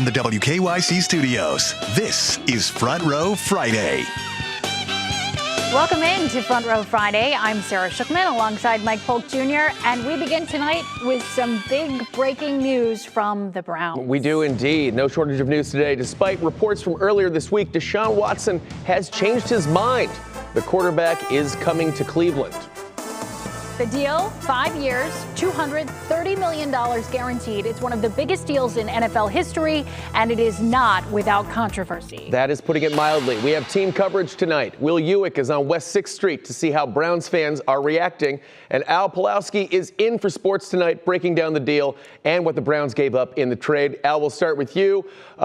from the WKYC studios, this is Front Row Friday. Welcome in to Front Row Friday. I'm Sara alongside Mike Polk Jr., and we begin tonight with some big breaking news from the Browns. We do indeed. No shortage of news today. Despite reports from earlier this week, Deshaun Watson has changed his mind. The quarterback is coming to Cleveland. The deal, 5 years, $230 million guaranteed. It's one of the biggest deals in NFL history, and it is not without controversy. That is putting it mildly. We have team coverage tonight. Will Uick is on West 6th Street to see how Browns fans are reacting. And Al Pawlowski is in for sports tonight, breaking down the deal and what the Browns gave up in the trade. Al, we'll start with you.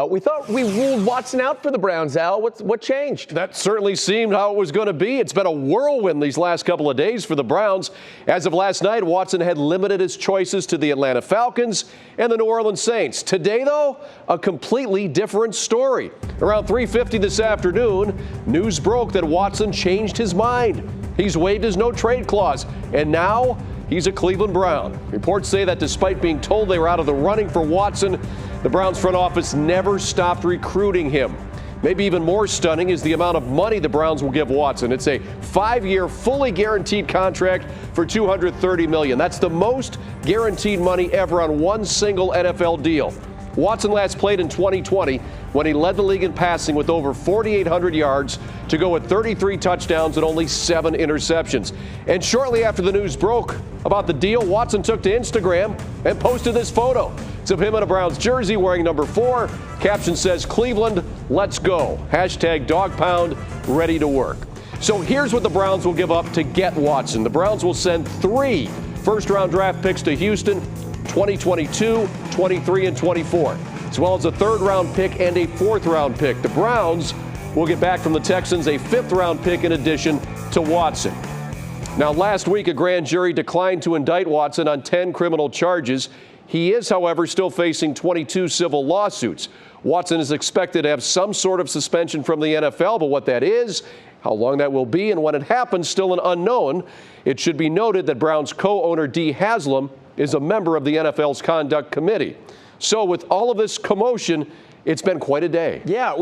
We thought we ruled Watson out for the Browns, Al. What changed? That certainly seemed how it was going to be. It's been a whirlwind these last couple of days for the Browns. As of last night, Watson had limited his choices to the Atlanta Falcons and the New Orleans Saints. Today, though, a completely different story. Around 3:50 this afternoon, news broke that Watson changed his mind. He's waived his no-trade clause, and now he's a Cleveland Brown. Reports say that despite being told they were out of the running for Watson, the Browns front office never stopped recruiting him. Maybe even more stunning is the amount of money the Browns will give Watson. It's a 5-year, fully guaranteed contract for $230 million. That's the most guaranteed money ever on one single NFL deal. Watson last played in 2020 when he led the league in passing with over 4,800 yards to go with 33 touchdowns and only 7 interceptions. And shortly after the news broke about the deal, Watson took to Instagram and posted this photo. It's of him in a Browns jersey wearing number 4. Caption says, "Cleveland, let's go. Hashtag dog pound, ready to work." So here's what the Browns will give up to get Watson. The Browns will send 3 first-round draft picks to Houston, 2022, 23, and 24, as well as a 3rd-round pick and a 4th-round pick. The Browns will get back from the Texans a 5th-round pick in addition to Watson. Now, last week, a grand jury declined to indict Watson on 10 criminal charges. He is, however, still facing 22 civil lawsuits. Watson is expected to have some sort of suspension from the NFL, but what that is, how long that will be, and when it happens, still an unknown. It should be noted that Browns co-owner Dee Haslam is a member of the NFL's conduct committee. So with all of this commotion, it's been quite a day. Yeah,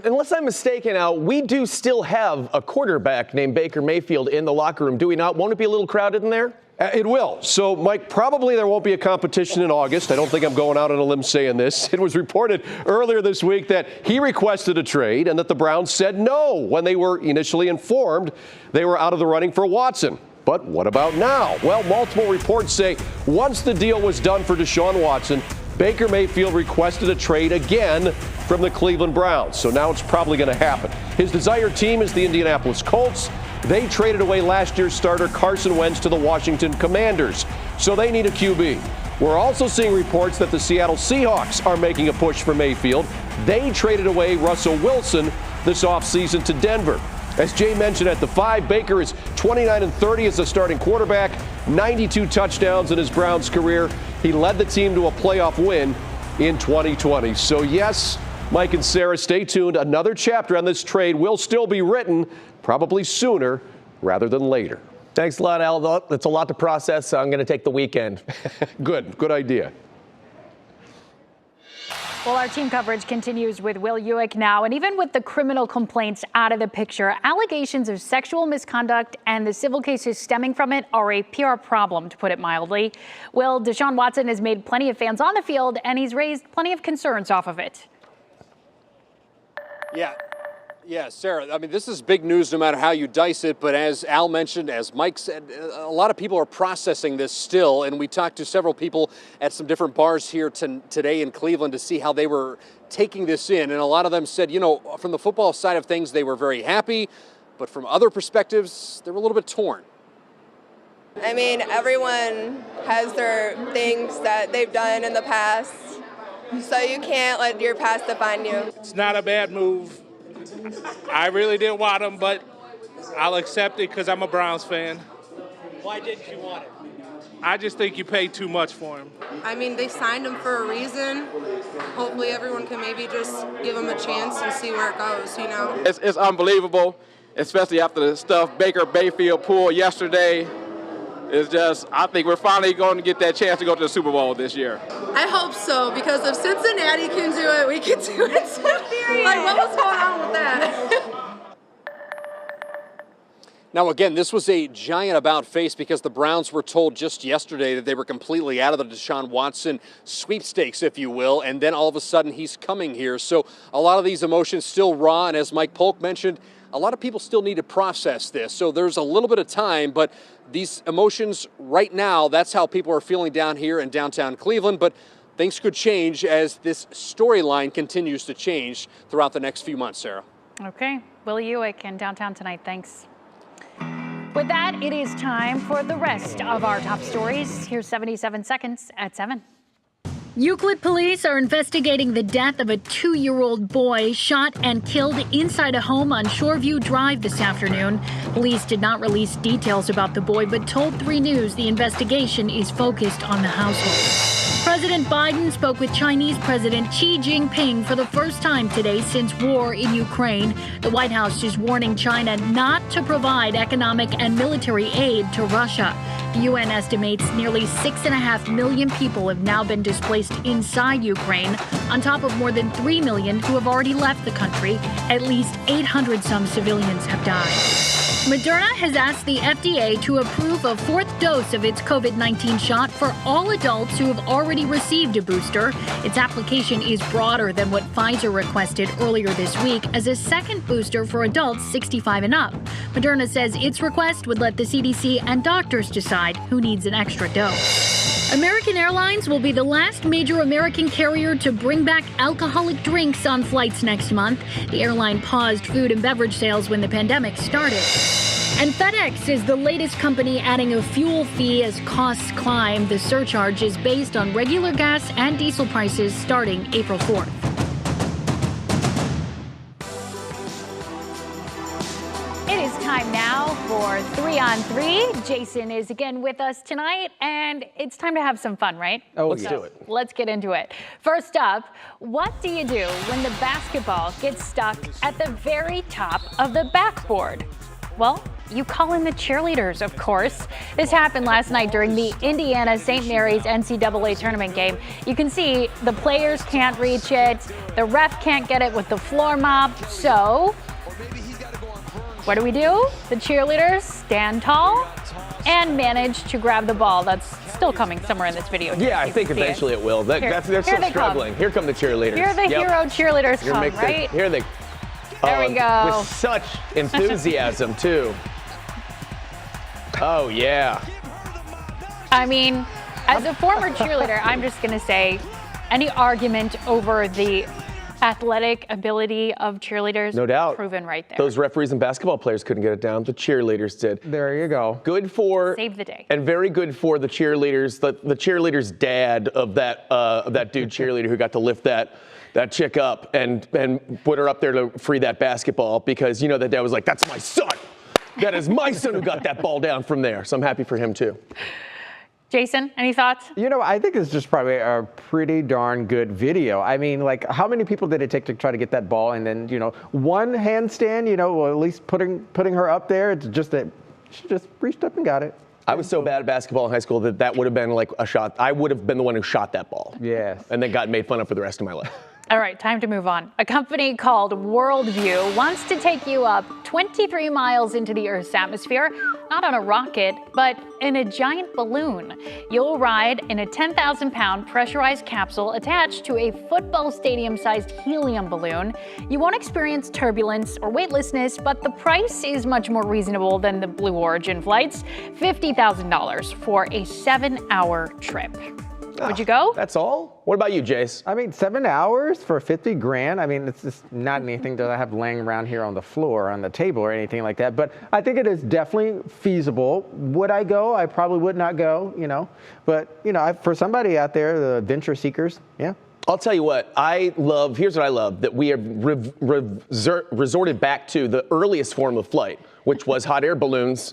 unless I'm mistaken, Al, we do still have a quarterback named Baker Mayfield in the locker room, do we not? Won't it be a little crowded in there? It will. So, Mike, probably there won't be a competition in August. I don't think I'm going out on a limb saying this. It was reported earlier this week that he requested a trade and that the Browns said no when they were initially informed they were out of the running for Watson. But what about now? Well, multiple reports say once the deal was done for Deshaun Watson, Baker Mayfield requested a trade again from the Cleveland Browns. So now it's probably going to happen. His desired team is the Indianapolis Colts. They traded away last year's starter Carson Wentz to the Washington Commanders. So they need a QB. We're also seeing reports that the Seattle Seahawks are making a push for Mayfield. They traded away Russell Wilson this offseason to Denver. As Jay mentioned at the 5, Baker is 29-30 as a starting quarterback, 92 touchdowns in his Browns career. He led the team to a playoff win in 2020. So yes, Mike and Sarah, stay tuned. Another chapter on this trade will still be written, probably sooner rather than later. Thanks a lot, Al. That's a lot to process, so I'm going to take the weekend. Good idea. Well, our team coverage continues with Will Uick now, and even with the criminal complaints out of the picture, allegations of sexual misconduct and the civil cases stemming from it are a PR problem, to put it mildly. Will, Deshaun Watson has made plenty of fans on the field, and he's raised plenty of concerns off of it. Yeah, Sarah, I mean, this is big news no matter how you dice it, but as Al mentioned, as Mike said, a lot of people are processing this still, and we talked to several people at some different bars here today in Cleveland to see how they were taking this in, and a lot of them said, you know, from the football side of things, they were very happy, but from other perspectives, they were a little bit torn. I mean, everyone has their things that they've done in the past, so you can't let your past define you. It's not a bad move. I really didn't want him, but I'll accept it because I'm a Browns fan. Why didn't you want it? I just think you paid too much for him. I mean, they signed him for a reason. Hopefully everyone can maybe just give him a chance and see where it goes, you know? It's unbelievable, especially after the stuff Baker Mayfield pulled yesterday. It's just, I think we're finally going to get that chance to go to the Super Bowl this year. I hope so, because if Cincinnati can do it, we can do it. Like, what was going on with that? Now, again, this was a giant about face because the Browns were told just yesterday that they were completely out of the Deshaun Watson sweepstakes, if you will, and then all of a sudden he's coming here. So a lot of these emotions still raw, and as Mike Polk mentioned, a lot of people still need to process this. So there's a little bit of time, but these emotions right now, that's how people are feeling down here in downtown Cleveland. But things could change as this storyline continues to change throughout the next few months, Sarah. Okay. Will Uick in downtown tonight. Thanks. With that, it is time for the rest of our top stories. Here's 77 seconds at 7. Euclid police are investigating the death of a 2-year-old boy shot and killed inside a home on Shoreview Drive this afternoon. Police did not release details about the boy, but told 3 News the investigation is focused on the household. President Biden spoke with Chinese President Xi Jinping for the first time today since war in Ukraine. The White House is warning China not to provide economic and military aid to Russia. The UN estimates nearly 6.5 million people have now been displaced inside Ukraine, on top of more than 3 million who have already left the country. At least 800-some civilians have died. Moderna has asked the FDA to approve a 4th dose of its COVID-19 shot for all adults who have already received a booster. Its application is broader than what Pfizer requested earlier this week as a second booster for adults 65 and up. Moderna says its request would let the CDC and doctors decide who needs an extra dose. American Airlines will be the last major American carrier to bring back alcoholic drinks on flights next month. The airline paused food and beverage sales when the pandemic started. And FedEx is the latest company adding a fuel fee as costs climb. The surcharge is based on regular gas and diesel prices starting April 4th. It is time now for 3 on 3. Jason is again with us tonight, and it's time to have some fun, right? Oh, let's do it. Let's get into it. First up, what do you do when the basketball gets stuck at the very top of the backboard? Well, you call in the cheerleaders, of course. This happened last night during the Indiana St. Mary's NCAA tournament game. You can see the players can't reach it, the ref can't get it with the floor mop, so what do? The cheerleaders stand tall and manage to grab the ball. That's still coming somewhere in this video. Yeah, I think eventually it will. They're still struggling. Here come the cheerleaders. Here the hero cheerleaders come, right? Here they There we go. With such enthusiasm, too. Oh, yeah. I mean, as a former cheerleader, I'm just going to say any argument over the athletic ability of cheerleaders, no doubt, proven right there. Those referees and basketball players couldn't get it down. The cheerleaders did. There you go. Good for save the day, and very good for the cheerleaders. The cheerleader's dad of that dude cheerleader who got to lift that chick up and put her up there to free that basketball, because you know that dad was like, "That's my son. That is my son who got that ball down from there." So I'm happy for him too. Jason, any thoughts? You know, I think it's just probably a pretty darn good video. I mean, like, how many people did it take to try to get that ball? And then, you know, one handstand, you know, or at least putting her up there. It's just that she just reached up and got it. I was so bad at basketball in high school that would have been like a shot. I would have been the one who shot that ball. Yes. And then got made fun of for the rest of my life. All right, time to move on. A company called Worldview wants to take you up 23 miles into the Earth's atmosphere, not on a rocket, but in a giant balloon. You'll ride in a 10,000-pound pressurized capsule attached to a football stadium-sized helium balloon. You won't experience turbulence or weightlessness, but the price is much more reasonable than the Blue Origin flights, $50,000 for a 7-hour trip. Would you go? That's all? What about you, Jace? I mean, 7 hours for 50 grand. I mean, it's just not anything that I have laying around here on the floor, on the table or anything like that. But I think it is definitely feasible. Would I go? I probably would not go, you know. But, you know, for somebody out there, the adventure seekers, yeah. I'll tell you what, here's what I love, that we have resorted back to the earliest form of flight, which was hot air balloons.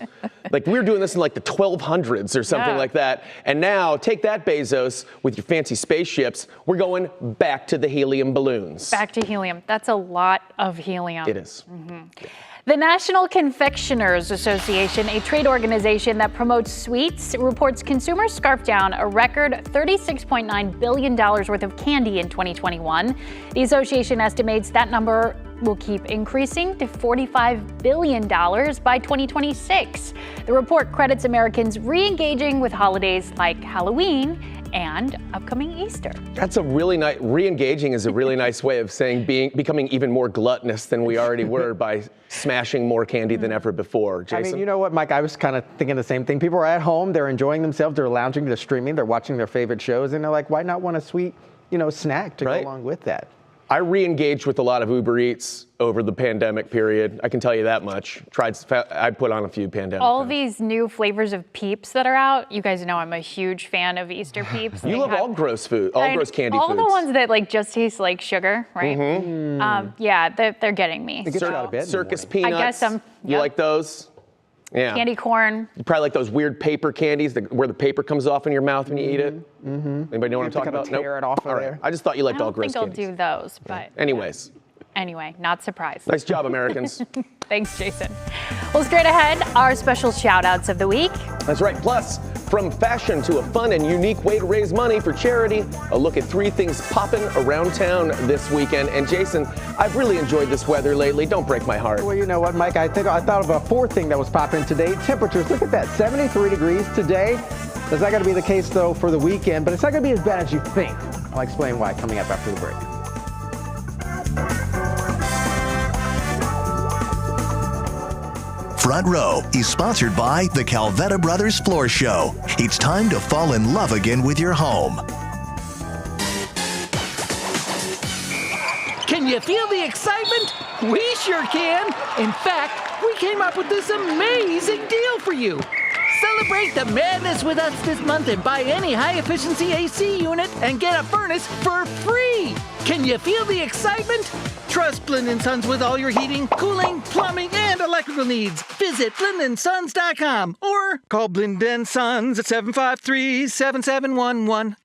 Like, we were doing this in like the 1200s or something like that. And now, take that, Bezos, with your fancy spaceships, we're going back to the helium balloons. Back to helium. That's a lot of helium. It is. Mm-hmm. The National Confectioners Association, a trade organization that promotes sweets, reports consumers scarfed down a record $36.9 billion worth of candy in 2021. The association estimates that number will keep increasing to $45 billion by 2026. The report credits Americans re-engaging with holidays like Halloween and upcoming Easter. That's a really nice, re-engaging is a really nice way of saying becoming even more gluttonous than we already were by smashing more candy than ever before. Jason? I mean, you know what, Mike, I was kind of thinking the same thing. People are at home, they're enjoying themselves, they're lounging, they're streaming, they're watching their favorite shows, and they're like, why not want a sweet, snack to go along with that? I re-engaged with a lot of Uber Eats over the pandemic period. I can tell you that much. I put on a few pandemic. All these new flavors of Peeps that are out. You guys know I'm a huge fan of Easter Peeps. You love all gross food, all gross candy foods. All the ones that just taste like sugar, right? Yeah, they're getting me. Circus peanuts. I guess You like those? Yeah. Candy corn. You probably like those weird paper candies where the paper comes off in your mouth when you eat it. Anybody know what I'm talking about? Tear it off all right. there. I just thought you liked all gross candies. I think I'll do those, but Anyway, not surprised. Nice job, Americans. Thanks, Jason. Well, straight ahead, our special shout-outs of the week. That's right. Plus, from fashion to a fun and unique way to raise money for charity, a look at 3 things popping around town this weekend. And Jason, I've really enjoyed this weather lately. Don't break my heart. Well, you know what, Mike? I thought of a 4th thing that was popping today. Temperatures, look at that, 73 degrees today. That's not going to be the case, though, for the weekend, but it's not going to be as bad as you think. I'll explain why coming up after the break. Front Row is sponsored by the Calvetta Brothers Floor Show. It's time to fall in love again with your home. Can you feel the excitement? We sure can. In fact, we came up with this amazing deal for you. Celebrate the madness with us this month and buy any high-efficiency AC unit and get a furnace for free. Can you feel the excitement? Trust Blinn & Sons with all your heating, cooling, plumbing, and electrical needs. Visit BlinnandSons.com or call Blinn & Sons at 753-7711.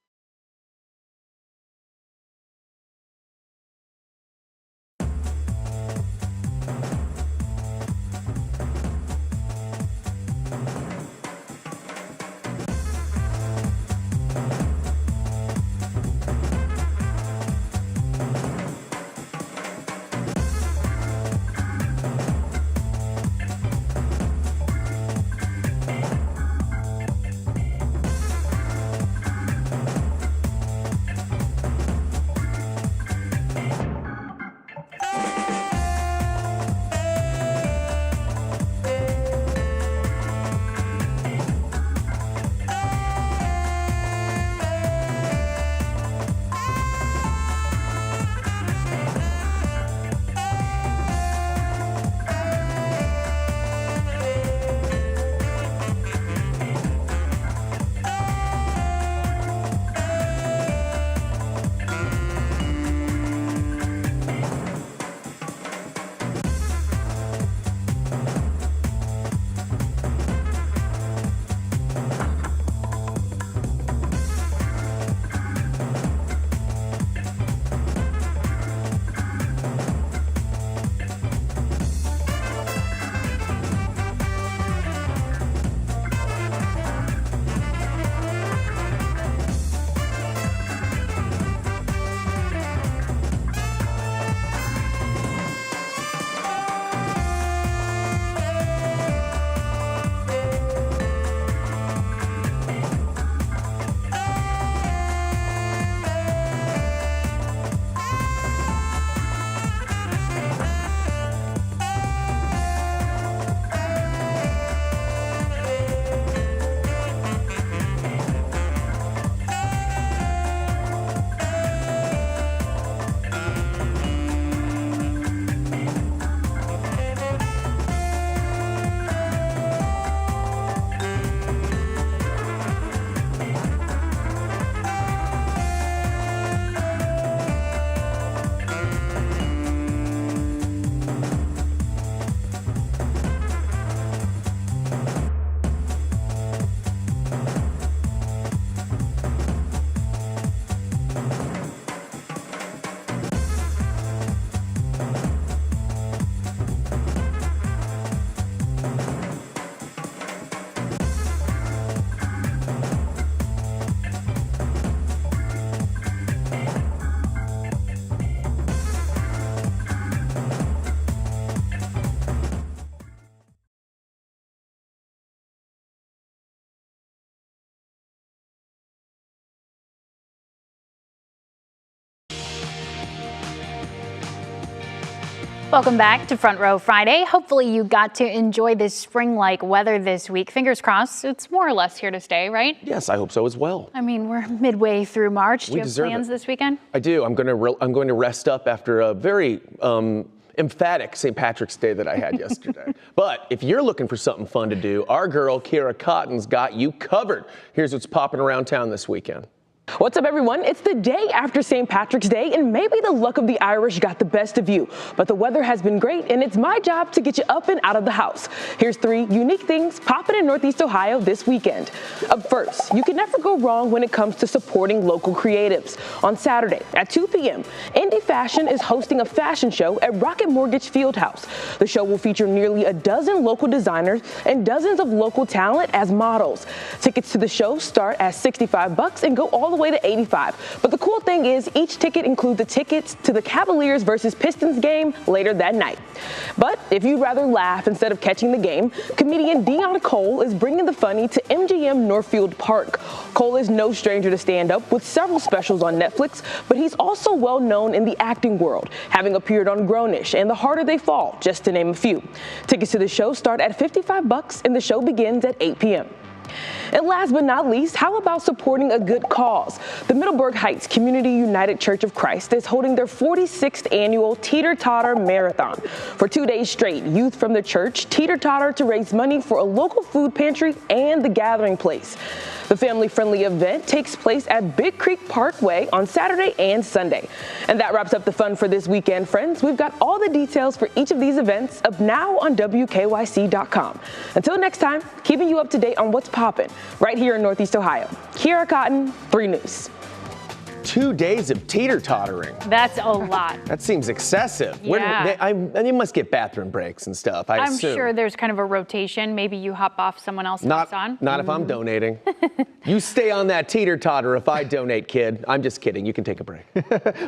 Welcome back to Front Row Friday. Hopefully you got to enjoy this spring-like weather this week. Fingers crossed, it's more or less here to stay, right? Yes, I hope so as well. I mean, we're midway through March. Do you have plans this weekend? I do. I'm going to rest up after a very emphatic St. Patrick's Day that I had yesterday. But if you're looking for something fun to do, our girl Kira Cotton's got you covered. Here's what's popping around town this weekend. What's up, everyone? It's the day after St. Patrick's Day, and maybe the luck of the Irish got the best of you. But the weather has been great, and it's my job to get you up and out of the house. Here's 3 unique things popping in Northeast Ohio this weekend. Up first, you can never go wrong when it comes to supporting local creatives. On Saturday at 2 p.m., Indie Fashion is hosting a fashion show at Rocket Mortgage Fieldhouse. The show will feature nearly a dozen local designers and dozens of local talent as models. Tickets to the show start at $65 and go all the way to $85. But the cool thing is each ticket includes the tickets to the Cavaliers versus Pistons game later that night. But if you'd rather laugh instead of catching the game, comedian Dion Cole is bringing the funny to MGM Northfield Park. Cole is no stranger to stand-up with several specials on Netflix, but he's also well known in the acting world, having appeared on Grownish and The Harder They Fall, just to name a few. Tickets to the show start at $55 and the show begins at 8 p.m. And last but not least, how about supporting a good cause? The Middleburg Heights Community United Church of Christ is holding their 46th annual Teeter-Totter Marathon. For 2 days straight, youth from the church teeter-totter to raise money for a local food pantry and the gathering place. The family-friendly event takes place at Big Creek Parkway on Saturday and Sunday. And that wraps up the fun for this weekend, friends. We've got all the details for each of these events up now on WKYC.com. Until next time, keeping you up to date on what's poppin' right here in Northeast Ohio. Kira Cotton, 3 News. 2 days of teeter-tottering. That's a lot. That seems excessive. Yeah. You must get bathroom breaks and stuff, I I'm assume. sure there's kind of a rotation. Maybe you hop off, someone else hops on. Not if I'm donating. You stay on that teeter-totter if I donate, kid. I'm just kidding. You can take a break.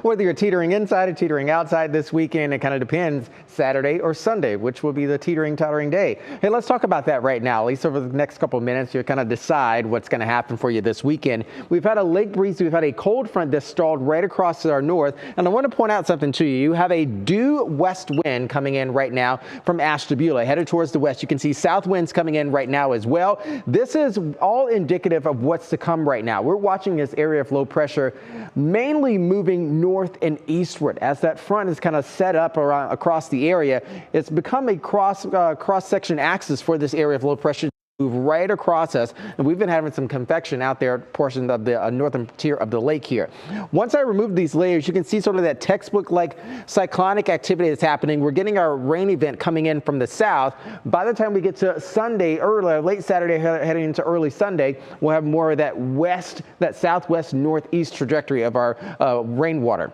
Whether you're teetering inside or teetering outside this weekend, it kind of depends, Saturday or Sunday, which will be the teetering-tottering day. Hey, let's talk about that right now. At least over the next couple of minutes, you'll kind of decide what's going to happen for you this weekend. We've had a lake breeze. We've had a cold front that's stalled right across to our north. And I want to point out something to you. You have a due west wind coming in right now from Ashtabula, headed towards the west. You can see south winds coming in right now as well. This is all indicative of what's to come right now. We're watching this area of low pressure mainly moving north and eastward. As that front is kind of set up around across the area, it's become a cross-section axis for this area of low pressure. Move right across us, and we've been having some convection out there, portions of the northern tier of the lake here. Once I remove these layers, you can see sort of that textbook-like cyclonic activity that's happening. We're getting our rain event coming in from the south. By the time we get to Sunday, late Saturday, heading into early Sunday, we'll have more of that southwest northeast trajectory of our rainwater.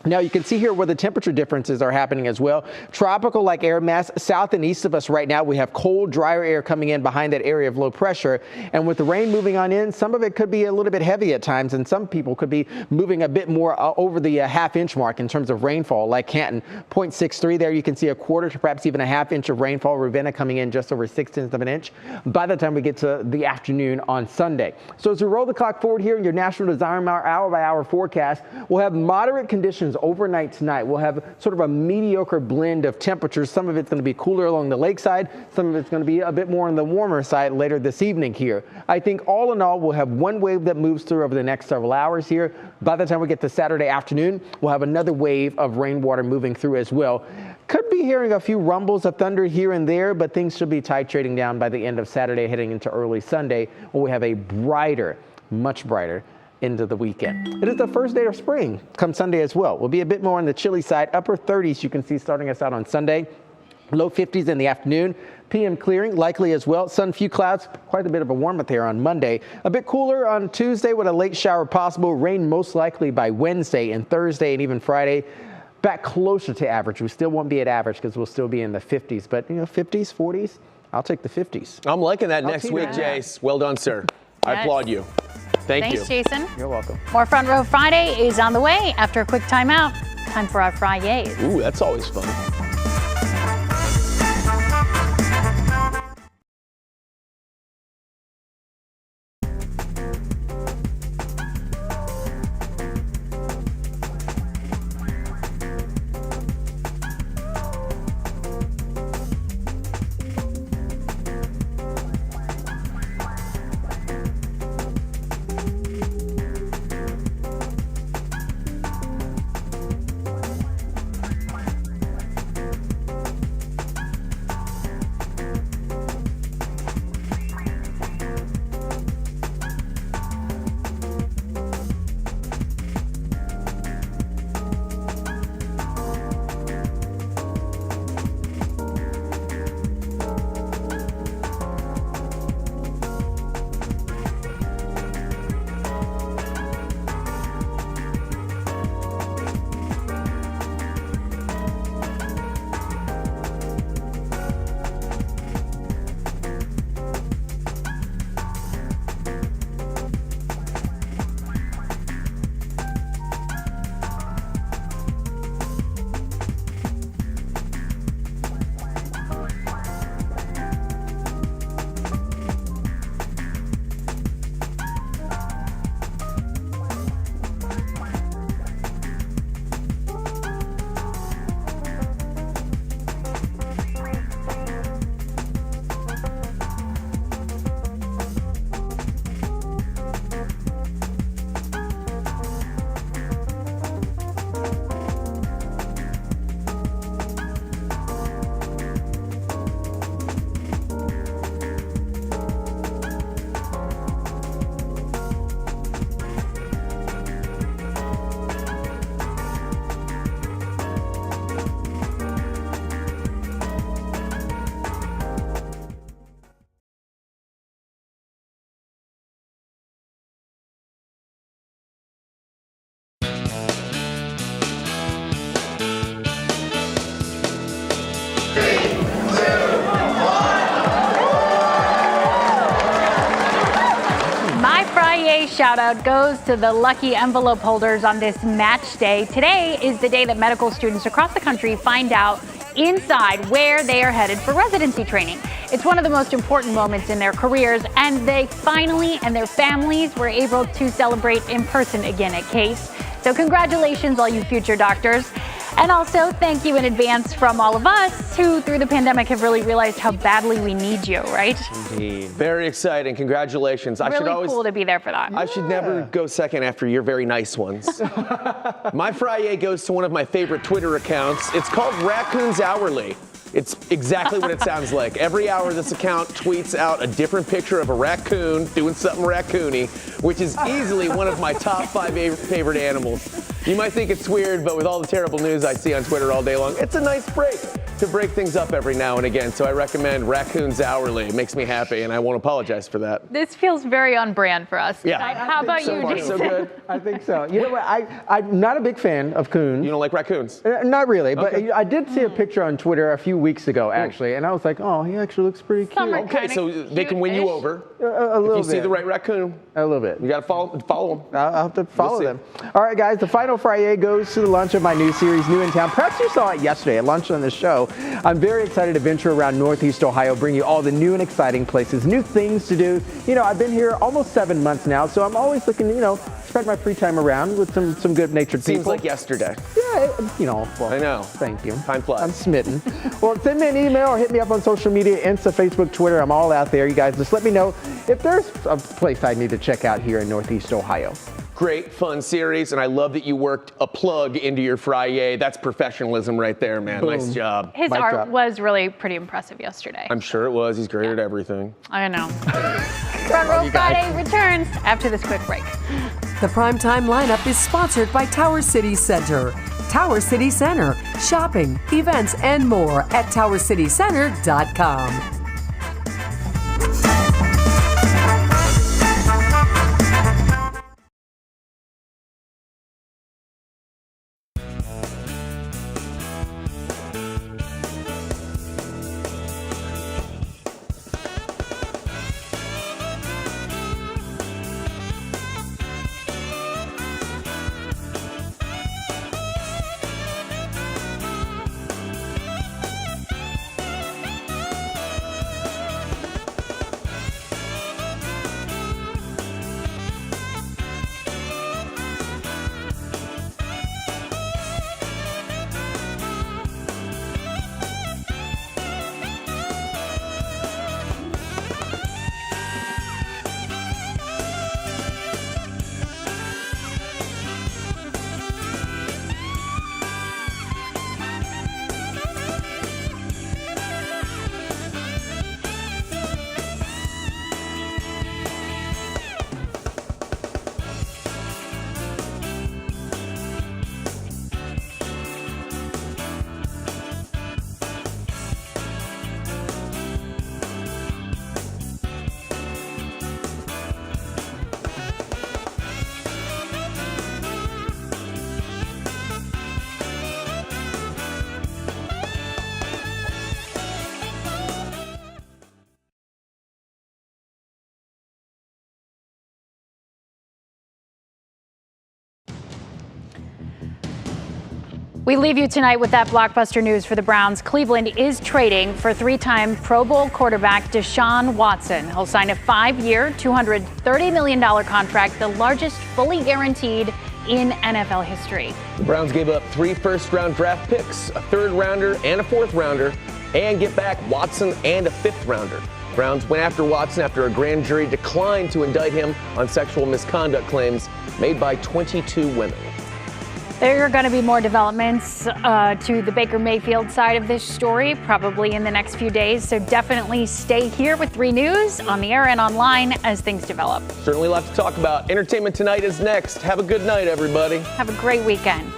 Now you can see here where the temperature differences are happening as well. Tropical-like air mass south and east of us right now. We have cold, drier air coming in behind that area of low pressure. And with the rain moving on in, some of it could be a little bit heavy at times, and some people could be moving a bit more over the half-inch mark in terms of rainfall, like Canton, 0.63 there. You can see a quarter to perhaps even a half-inch of rainfall. Ravenna coming in just over 0.6 of an inch by the time we get to the afternoon on Sunday. So as we roll the clock forward here in your National Design hour-by-hour forecast, we'll have moderate conditions overnight tonight. We'll have sort of a mediocre blend of temperatures. Some of it's going to be cooler along the lakeside. Some of it's going to be a bit more on the warmer side later this evening here. I think all in all, we'll have one wave that moves through over the next several hours here. By the time we get to Saturday afternoon, we'll have another wave of rainwater moving through as well. Could be hearing a few rumbles of thunder here and there, but things should be titrating down by the end of Saturday, heading into early Sunday, when we have a brighter, much brighter into the weekend. It is the first day of spring come Sunday as well. We'll be a bit more on the chilly side, upper 30s you can see starting us out on Sunday. Low 50s in the afternoon. PM clearing likely as well. Sun, few clouds, quite a bit of a warm up there on Monday. A bit cooler on Tuesday with a late shower possible. Rain most likely by Wednesday and Thursday and even Friday. Back closer to average. We still won't be at average because we'll still be in the 50s, but 50s, 40s, I'll take the 50s. I'm liking that next week, Jace. Well done, sir. I applaud you. Thanks, Jason. You're welcome. More Front Row Friday is on the way after a quick timeout. Time for our Fridays. Ooh, that's always fun. shout out goes to the lucky envelope holders on this match day. Today is the day that medical students across the country find out inside where they are headed for residency training. It's one of the most important moments in their careers, and they finally and their families were able to celebrate in person again at Case. So congratulations, all you future doctors. And also thank you in advance from all of us who through the pandemic have really realized how badly we need you, right? Indeed. Very exciting. Congratulations. Really cool to be there for that. I should never go second after your very nice ones. My Friday goes to one of my favorite Twitter accounts. It's called Raccoons Hourly. It's exactly what it sounds like. Every hour, this account tweets out a different picture of a raccoon doing something raccoony, which is easily one of my top 5 favorite animals. You might think it's weird, but with all the terrible news I see on Twitter all day long, it's a nice break to break things up every now and again. So I recommend Raccoons Hourly. It makes me happy, and I won't apologize for that. This feels very on brand for us. Yeah. How about you, Jason? So good. I think so. You know what? I'm not a big fan of coons. You don't like raccoons? Not really, but Okay. I did see a picture on Twitter a few weeks ago, actually, and I was like, oh, he actually looks pretty cute. Okay, so they can win you over. A little if you bit. see the right raccoon. A little bit. You got to follow them. I'll have to follow them. All right, guys, the final Friday goes to the launch of my new series, New in Town. Perhaps you saw it yesterday at lunch on the show. I'm very excited to venture around Northeast Ohio, bring you all the new and exciting places, new things to do. You know, I've been here almost 7 months now, so I'm always looking to, spread my free time around with some good-natured people. Seems like yesterday. Yeah, well, I know. Thank you. Time flies. I'm smitten. Well, send me an email or hit me up on social media, Insta, Facebook, Twitter. I'm all out there. You guys just let me know if there's a place I need to check out here in Northeast Ohio. Great, fun series, and I love that you worked a plug into your Friday. That's professionalism right there, man. Boom. Nice job. His art was really pretty impressive yesterday. I'm sure it was. He's great at everything. I know. Front Row Friday returns after this quick break. The primetime lineup is sponsored by Tower City Center. Tower City Center. Shopping, events, and more at towercitycenter.com. We leave you tonight with that blockbuster news for the Browns. Cleveland is trading for 3-time Pro Bowl quarterback Deshaun Watson. He'll sign a 5-year, $230 million contract, the largest fully guaranteed in NFL history. The Browns gave up 3 first-round draft picks, a 3rd-rounder and a 4th-rounder, and get back Watson and a 5th-rounder. Browns went after Watson after a grand jury declined to indict him on sexual misconduct claims made by 22 women. There are going to be more developments to the Baker Mayfield side of this story, probably in the next few days. So definitely stay here with 3 News on the air and online as things develop. Certainly a lot to talk about. Entertainment Tonight is next. Have a good night, everybody. Have a great weekend.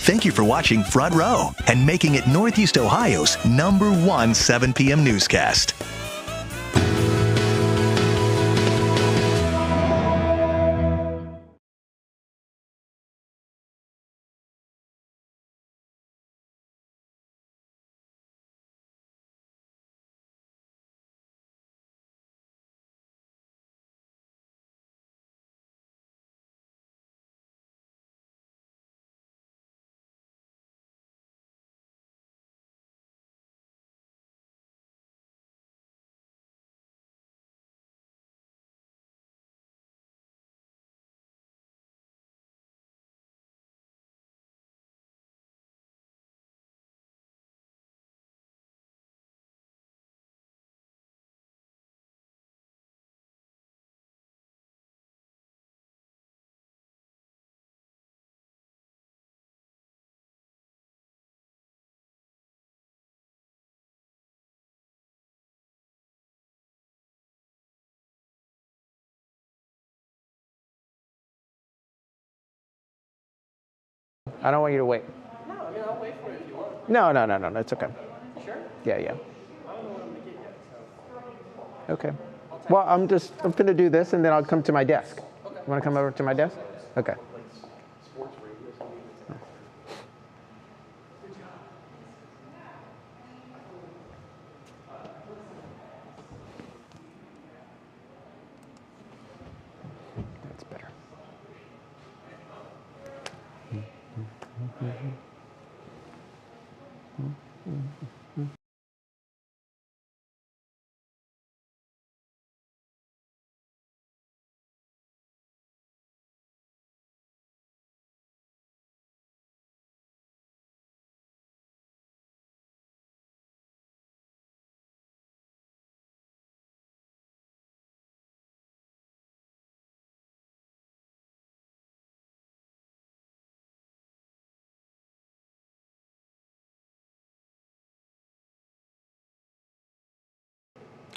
Thank you for watching Front Row and making it Northeast Ohio's #1 7 p.m. newscast. I don't want you to wait. No, I mean, I'll wait for it if you want. No, it's okay. Sure? Yeah. I don't know what I'm going to get yet, so. Okay. Well, I'm going to do this, and then I'll come to my desk. Okay. You want to come over to my desk? Okay. That's better.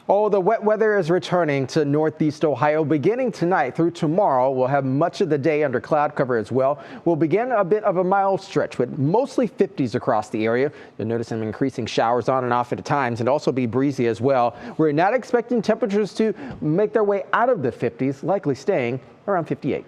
Oh, the wet weather is returning to Northeast Ohio beginning tonight through tomorrow. We'll have much of the day under cloud cover as well. We'll begin a bit of a mild stretch with mostly 50s across the area. You'll notice some increasing showers on and off at times and also be breezy as well. We're not expecting temperatures to make their way out of the 50s, likely staying around 58.